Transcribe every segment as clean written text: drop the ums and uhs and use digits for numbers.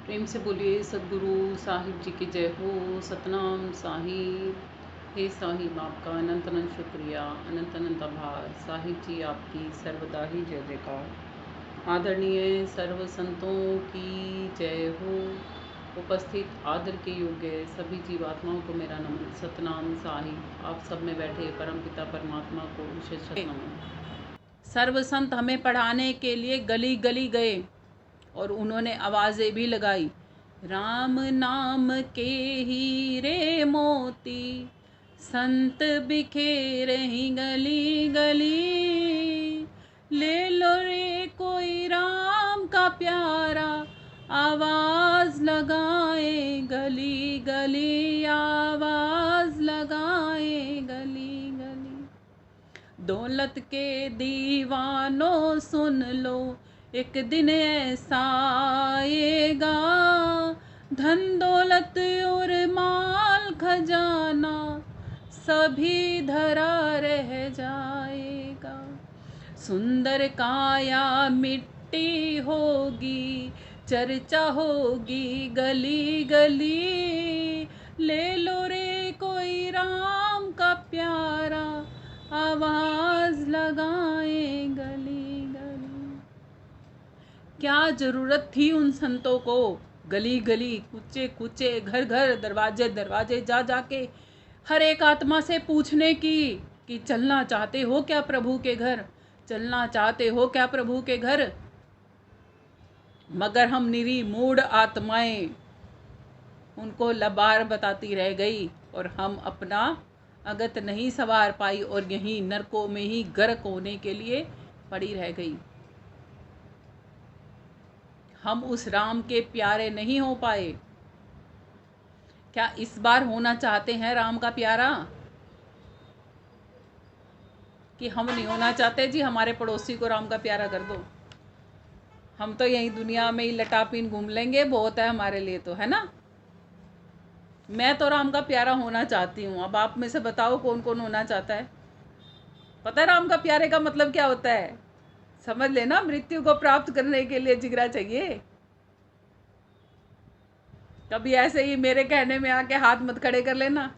प्रेम से बोलिए सदगुरु साहिब जी की जय हो। सतनाम साहिब। हे साहिब, आपका अनंत अनंत शुक्रिया, अनंत अनंत आभार। साहिब जी आपकी सर्वदा ही जय जयकार। आदरणीय सर्व संतों की जय हो। उपस्थित आदर के योग्य सभी जीवात्माओं को मेरा नमन। सतनाम साहिब। आप सब में बैठे परमपिता परमात्मा को विशेष नमन। सर्व संत हमें पढ़ाने के लिए गली गली गए और उन्होंने आवाज़ें भी लगाई, राम नाम के हीरे मोती संत बिखेरे ही गली गली। ले लो रे कोई राम का प्यारा, आवाज़ लगाए गली गली, आवाज़ लगाए गली गली। दौलत के दीवानों सुन लो, एक दिन ऐसा आएगा, धन दौलत और माल खजाना सभी धरा रह जाएगा। सुंदर काया मिट्टी होगी, चर्चा होगी गली गली। ले लो रे कोई राम का प्यारा, आवाज़ लगाए गली गली। क्या ज़रूरत थी उन संतों को गली गली, कुचे कुचे, घर घर, दरवाजे दरवाजे जा जाके हर एक आत्मा से पूछने की कि चलना चाहते हो क्या प्रभु के घर, चलना चाहते हो क्या प्रभु के घर। मगर हम निरी मूढ़ आत्माएं उनको लबार बताती रह गई और हम अपना अगत नहीं सवार पाई और यहीं नरकों में ही गर्क होने के लिए पड़ी रह गई। हम उस राम के प्यारे नहीं हो पाए। क्या इस बार होना चाहते हैं राम का प्यारा? कि हम नहीं होना चाहते जी हमारे पड़ोसी को राम का प्यारा कर दो, हम तो यही दुनिया में ही लटापीन घूम लेंगे, बहुत है हमारे लिए तो, है ना। मैं तो राम का प्यारा होना चाहती हूँ। अब आप में से बताओ कौन कौन होना चाहता है। पता है राम का प्यारे का मतलब क्या होता है? समझ लेना, मृत्यु को प्राप्त करने के लिए जिगरा चाहिए। कभी ऐसे ही मेरे कहने में आके हाथ मत खड़े कर लेना।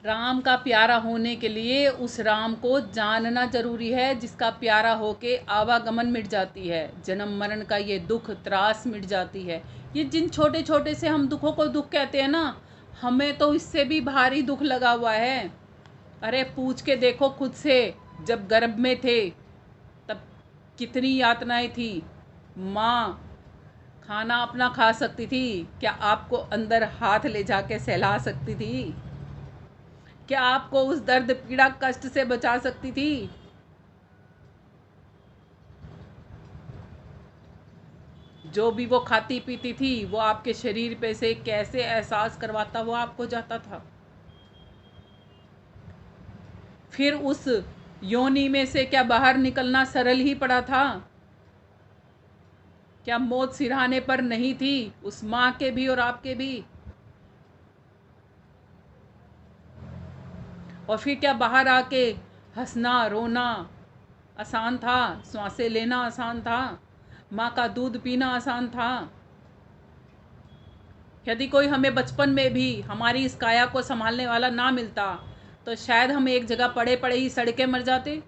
राम का प्यारा होने के लिए उस राम को जानना जरूरी है, जिसका प्यारा होके आवागमन मिट जाती है, जन्म मरण का ये दुख त्रास मिट जाती है। ये जिन छोटे छोटे से हम दुखों को दुख कहते हैं ना, हमें तो इससे भी भारी दुख लगा हुआ है। अरे पूछ के देखो खुद से, जब गर्भ में थे तब कितनी यातनाएं थी। माँ खाना अपना खा सकती थी, क्या आपको अंदर हाथ ले जाके सहला सकती थी? क्या आपको उस दर्द पीड़ा कष्ट से बचा सकती थी? जो भी वो खाती पीती थी वो आपके शरीर पे से कैसे एहसास करवाता वो आपको जाता था। फिर उस योनि में से क्या बाहर निकलना सरल ही पड़ा था? क्या मौत सिरहाने पर नहीं थी उस माँ के भी और आपके भी? और फिर क्या बाहर आके हंसना रोना आसान था, सांसें लेना आसान था, माँ का दूध पीना आसान था? यदि कोई हमें बचपन में भी हमारी इस काया को संभालने वाला ना मिलता तो शायद हम एक जगह पड़े पड़े ही सड़के मर जाते।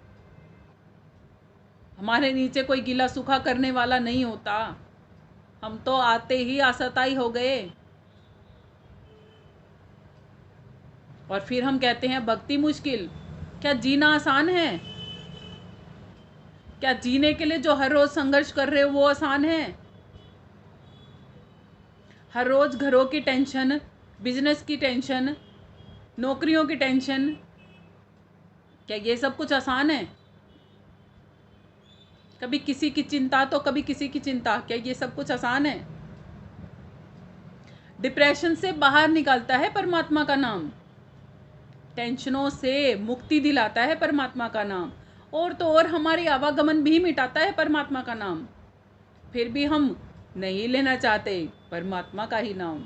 हमारे नीचे कोई गीला सूखा करने वाला नहीं होता, हम तो आते ही आसताई हो गए। और फिर हम कहते हैं भक्ति मुश्किल। क्या जीना आसान है? क्या जीने के लिए जो हर रोज संघर्ष कर रहे हो वो आसान है? हर रोज घरों की टेंशन, बिजनेस की टेंशन, नौकरियों की टेंशन, क्या ये सब कुछ आसान है? कभी किसी की चिंता तो कभी किसी की चिंता, क्या ये सब कुछ आसान है? डिप्रेशन से बाहर निकालता है परमात्मा का नाम, टेंशनों से मुक्ति दिलाता है परमात्मा का नाम, और तो और हमारी आवागमन भी मिटाता है परमात्मा का नाम। फिर भी हम नहीं लेना चाहते परमात्मा का ही नाम।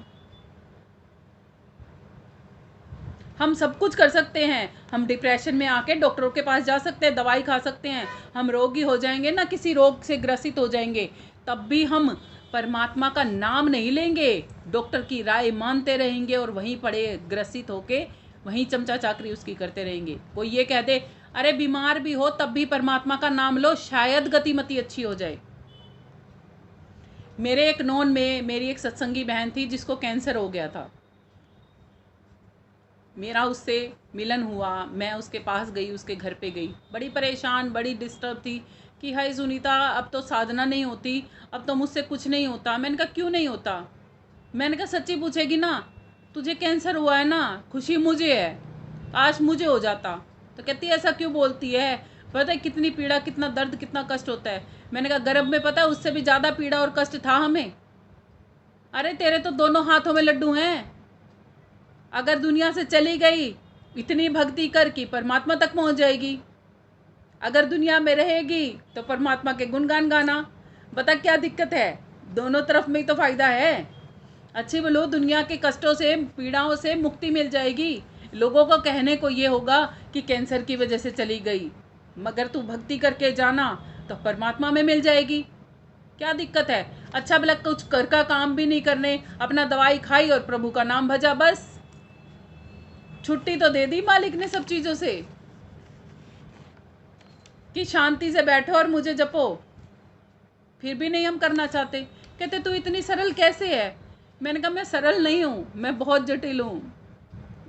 हम सब कुछ कर सकते हैं। हम डिप्रेशन में आके डॉक्टरों के पास जा सकते हैं, दवाई खा सकते हैं, हम रोगी हो जाएंगे ना, किसी रोग से ग्रसित हो जाएंगे, तब भी हम परमात्मा का नाम नहीं लेंगे, डॉक्टर की राय मानते रहेंगे और वहीं पड़े ग्रसित होके वहीं चमचा चाकरी उसकी करते रहेंगे। कोई ये कह दे अरे बीमार भी हो तब भी परमात्मा का नाम लो, शायद गतिमति अच्छी हो जाए। मेरे एक नॉन में मेरी एक सत्संगी बहन थी जिसको कैंसर हो गया था। मेरा उससे मिलन हुआ, मैं उसके पास गई, उसके घर पे गई, बड़ी परेशान, बड़ी डिस्टर्ब थी कि हाय सुनीता अब तो साधना नहीं होती, अब तो मुझसे कुछ नहीं होता। मैंने कहा क्यों नहीं होता? मैंने कहा सच्ची पूछेगी ना, तुझे कैंसर हुआ है ना, खुशी मुझे है, आज मुझे हो जाता। तो कहती है ऐसा क्यों बोलती है, पता है कितनी पीड़ा, कितना दर्द, कितना कष्ट होता है। मैंने कहा गर्भ में पता है उससे भी ज़्यादा पीड़ा और कष्ट था हमें। अरे तेरे तो दोनों हाथों में लड्डू हैं, अगर दुनिया से चली गई इतनी भक्ति कर कि परमात्मा तक पहुंच जाएगी, अगर दुनिया में रहेगी तो परमात्मा के गुणगान गाना। बता क्या दिक्कत है, दोनों तरफ में ही तो फायदा है। अच्छी बोलो, दुनिया के कष्टों से, पीड़ाओं से मुक्ति मिल जाएगी। लोगों को कहने को ये होगा कि कैंसर की वजह से चली गई, मगर तू भक्ति करके जाना तो परमात्मा में मिल जाएगी। क्या दिक्कत है? अच्छा भला कुछ कर का काम भी नहीं करने, अपना दवाई खाई और प्रभु का नाम भजा, बस छुट्टी तो दे दी मालिक ने सब चीजों से कि शांति से बैठो और मुझे जपो। फिर भी नहीं हम करना चाहते। कहते तू इतनी सरल कैसे है? मैंने कहा मैं सरल नहीं हूँ, मैं बहुत जटिल हूँ,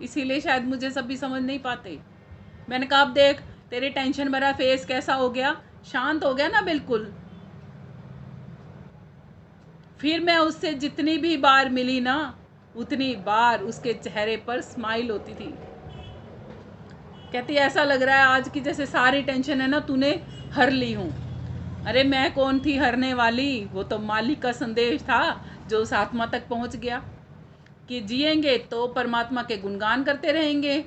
इसीलिए शायद मुझे सभी समझ नहीं पाते। मैंने कहा अब देख तेरी टेंशन भरा फेस कैसा हो गया, शांत हो गया ना बिल्कुल। फिर मैं उससे जितनी भी बार मिली ना, उतनी बार उसके चेहरे पर स्माइल होती थी। कहती ऐसा लग रहा है आज की जैसे सारी टेंशन है ना तूने हर ली हूँ। अरे मैं कौन थी हरने वाली, वो तो मालिक का संदेश था जो उस आत्मा तक पहुँच गया कि जिएंगे तो परमात्मा के गुणगान करते रहेंगे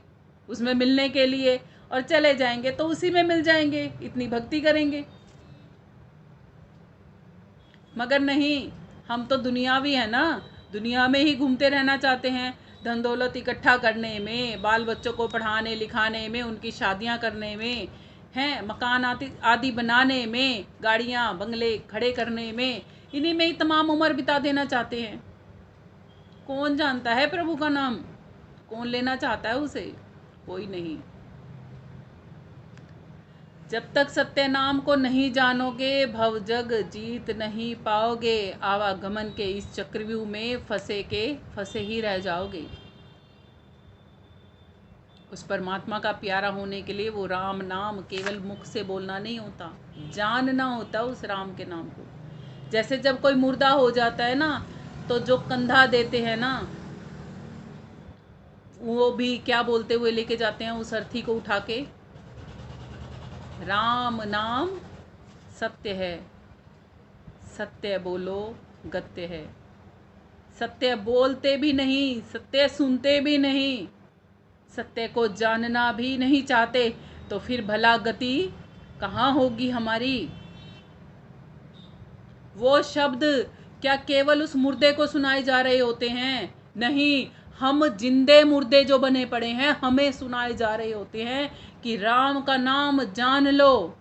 उसमें मिलने के लिए, और चले जाएंगे तो उसी में मिल जाएंगे, इतनी भक्ति करेंगे। मगर नहीं, हम तो दुनियावी है ना, दुनिया में ही घूमते रहना चाहते हैं, धन दौलत इकट्ठा करने में, बाल बच्चों को पढ़ाने लिखाने में, उनकी शादियां करने में, हैं मकान आदि बनाने में, गाड़ियां बंगले खड़े करने में, इन्हीं में ही तमाम उम्र बिता देना चाहते हैं। कौन जानता है प्रभु का नाम, कौन लेना चाहता है उसे? कोई नहीं। जब तक सत्य नाम को नहीं जानोगे भव जग जीत नहीं पाओगे, आवागमन के इस चक्रव्यूह में फंसे ही रह जाओगे। उस परमात्मा का प्यारा होने के लिए वो राम नाम केवल मुख से बोलना नहीं होता, जानना होता उस राम के नाम को। जैसे जब कोई मुर्दा हो जाता है ना, तो जो कंधा देते हैं ना, वो भी क्या बोलते हुए लेके जाते हैं उस अर्थी को उठा के, राम नाम सत्य है, सत्य बोलो गत्य है। सत्य बोलते भी नहीं, सत्य सुनते भी नहीं, सत्य को जानना भी नहीं चाहते, तो फिर भला गति कहाँ होगी हमारी? वो शब्द क्या केवल उस मुर्दे को सुनाए जा रहे होते हैं? नहीं, हम जिंदे मुर्दे जो बने पड़े हैं हमें सुनाए जा रहे होते हैं कि राम का नाम जान लो।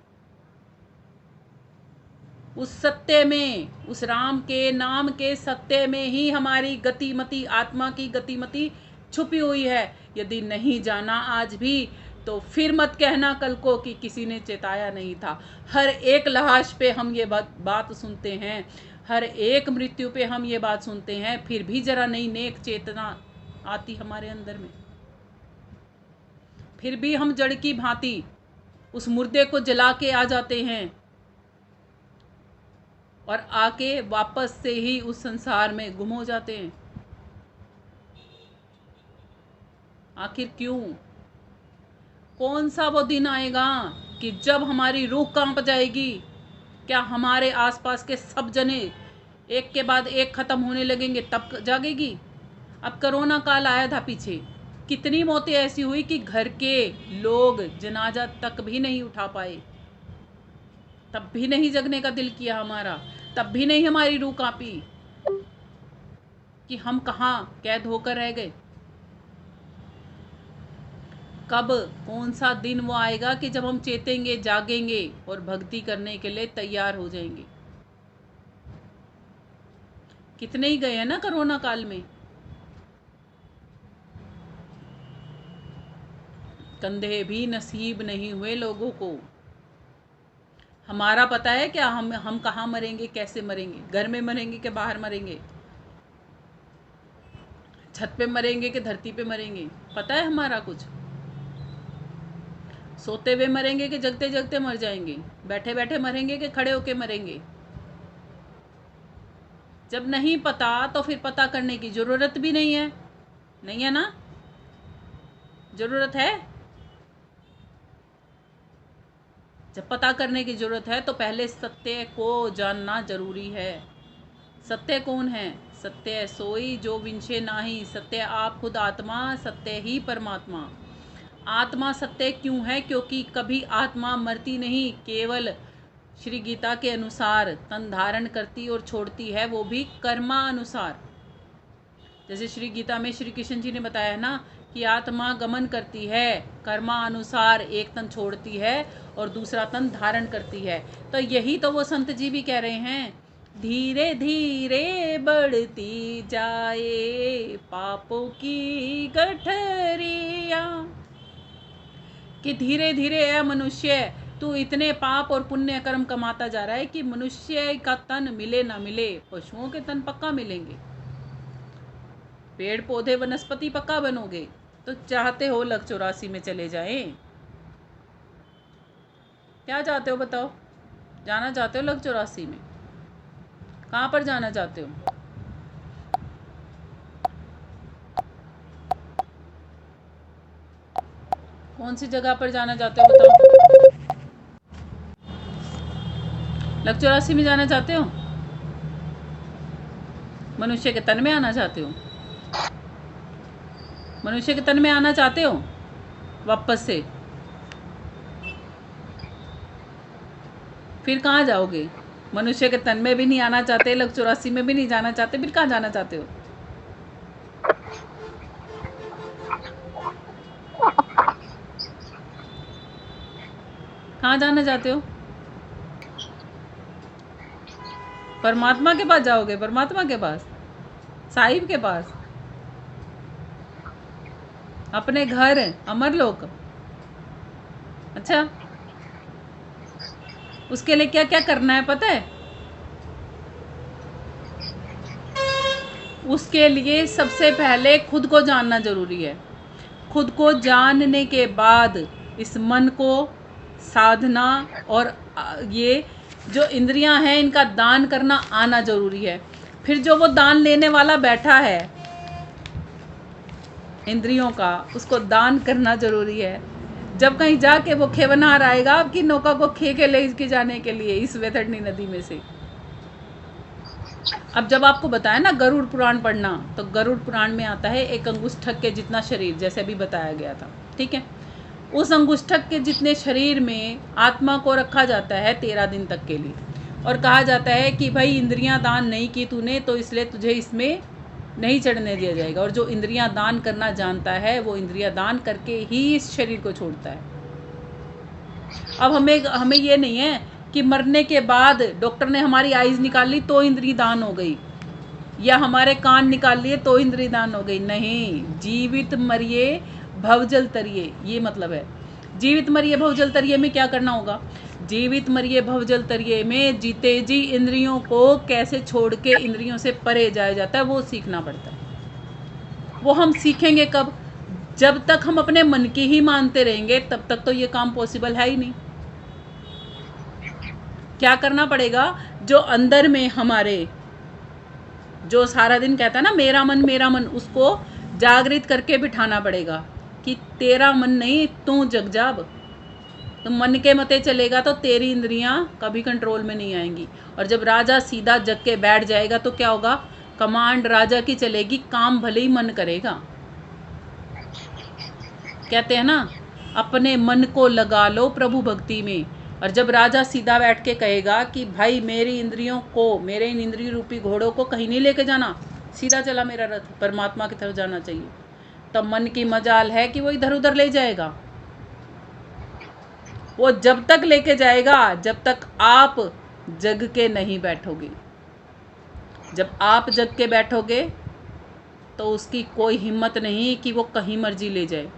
उस सत्य में, उस राम के नाम के सत्य में ही हमारी गतिमति, आत्मा की गतिमति छुपी हुई है। यदि नहीं जाना आज भी तो फिर मत कहना कल को कि किसी ने चेताया नहीं था। हर एक लाश पे हम ये बात सुनते हैं, हर एक मृत्यु पे हम ये बात सुनते हैं, फिर भी जरा नई नेक चेतना आती हमारे अंदर में, फिर भी हम जड़ की भांति उस मुर्दे को जला के आ जाते हैं और आके वापस से ही उस संसार में गुम हो जाते हैं। आखिर क्यों? कौन सा वो दिन आएगा कि जब हमारी रूह कांप जाएगी? क्या हमारे आसपास के सब जने एक के बाद एक खत्म होने लगेंगे तब जागेगी? अब कोरोना काल आया था पीछे, कितनी मौतें ऐसी हुई कि घर के लोग जनाजा तक भी नहीं उठा पाए, तब भी नहीं जगने का दिल किया हमारा, तब भी नहीं हमारी रूह कांपी कि हम कहाँ कैद होकर रह गए। कब, कौन सा दिन वो आएगा कि जब हम चेतेंगे, जागेंगे और भक्ति करने के लिए तैयार हो जाएंगे। कितने ही गए हैं ना कोरोना काल में, कंधे भी नसीब नहीं हुए लोगों को। हमारा पता है क्या, हम कहाँ मरेंगे, कैसे मरेंगे, घर में मरेंगे कि बाहर मरेंगे, छत पे मरेंगे कि धरती पे मरेंगे, पता है हमारा कुछ? सोते हुए मरेंगे कि जगते जगते मर जाएंगे, बैठे बैठे मरेंगे कि खड़े होके मरेंगे? जब नहीं पता तो फिर पता करने की जरूरत भी नहीं है, नहीं है ना? जरूरत है? जब पता करने की जरूरत है तो पहले सत्य को जानना जरूरी है। सत्य कौन है? सत्य सोई जो विंशे नाही, सत्य आप खुद आत्मा, सत्य ही परमात्मा। आत्मा सत्य क्यों है? क्योंकि कभी आत्मा मरती नहीं, केवल श्री गीता के अनुसार तन धारण करती और छोड़ती है, वो भी कर्मानुसार। जैसे श्री गीता में श्री कृष्ण जी ने बताया है ना कि आत्मा गमन करती है कर्मानुसार, एक तन छोड़ती है और दूसरा तन धारण करती है। तो यही तो वो संत जी भी कह रहे हैं, धीरे धीरे बढ़ती जाए पापों की गठरिया, कि धीरे धीरे है मनुष्य, तू इतने पाप और पुण्य कर्म कमाता जा रहा है कि मनुष्य का तन मिले ना मिले, पशुओं के तन पक्का मिलेंगे, पेड़ पौधे वनस्पति पक्का बनोगे। तो चाहते हो लक 84 में चले जाएं? क्या चाहते हो बताओ? जाना चाहते हो लक 84 में? कहाँ पर जाना चाहते हो? कौन सी जगह पर जाना चाहते हो बताओ? लक 84 में जाना चाहते हो? मनुष्य के तन में आना चाहते हो? मनुष्य के तन में आना चाहते हो वापस से? फिर कहाँ जाओगे? मनुष्य के तन में भी नहीं आना चाहते, लक 84 में भी नहीं जाना चाहते, फिर कहाँ जाना चाहते हो? कहाँ जाना चाहते हो? परमात्मा के पास जाओगे? परमात्मा के पास, साहिब के पास, अपने घर अमरलोक। अच्छा, उसके लिए क्या क्या करना है पता है? उसके लिए सबसे पहले खुद को जानना जरूरी है। खुद को जानने के बाद इस मन को साधना और ये जो इंद्रियां हैं इनका दान करना आना जरूरी है। फिर जो वो दान लेने वाला बैठा है इंद्रियों का, उसको दान करना जरूरी है। जब कहीं जाके वो खेवनार आएगा आपकी नौका को खे के ले के जाने के लिए इस वैतरणी नदी में से। अब जब आपको बताया ना गरुड़ पुराण पढ़ना, तो गरुड़ पुराण में आता है एक अंगुष्ठक के जितना शरीर, जैसे अभी बताया गया था, ठीक है? उस अंगुष्ठक के जितने शरीर में आत्मा को रखा जाता है 13 दिन तक के लिए, और कहा जाता है कि भाई इंद्रियां दान नहीं की तूने तो इसलिए तुझे इसमें नहीं चढ़ने दिया जाएगा। और जो इंद्रियां दान करना जानता है वो इंद्रियां दान करके ही इस शरीर को छोड़ता है। अब हमें ये नहीं है कि मरने के बाद डॉक्टर ने हमारी आईज निकाल ली तो इंद्रिय दान हो गई, या हमारे कान निकाल लिए तो इंद्रिय दान हो गई। नहीं, जीवित मरिए भवजल तरिए, ये मतलब है। जीवित मरिए भवजल तरिए में क्या करना होगा? जीवित मरिए भवजल तरिए में जीते जी इंद्रियों को कैसे छोड़ के इंद्रियों से परे जाया जाता है वो सीखना पड़ता है। वो हम सीखेंगे कब? जब तक हम अपने मन की ही मानते रहेंगे तब तक तो ये काम पॉसिबल है ही नहीं। क्या करना पड़ेगा? जो अंदर में हमारे जो सारा दिन कहता है ना मेरा मन, उसको जागृत करके बिठाना पड़ेगा कि तेरा मन नहीं, तू जग जाब। तो मन के मते चलेगा तो तेरी इंद्रियां कभी कंट्रोल में नहीं आएंगी। और जब राजा सीधा जग के बैठ जाएगा तो क्या होगा? कमांड राजा की चलेगी, काम भले ही मन करेगा। कहते हैं ना अपने मन को लगा लो प्रभु भक्ति में। और जब राजा सीधा बैठ के कहेगा कि भाई मेरी इंद्रियों को, मेरे इन इंद्रिय रूपी घोड़ों को कहीं नहीं लेके जाना, सीधा चला मेरा रथ, परमात्मा की तरफ जाना चाहिए, तब मन की मजाल है कि वो इधर उधर ले जाएगा। वो जब तक लेके जाएगा जब तक आप जग के नहीं बैठोगे। जब आप जग के बैठोगे तो उसकी कोई हिम्मत नहीं कि वो कहीं मर्जी ले जाए।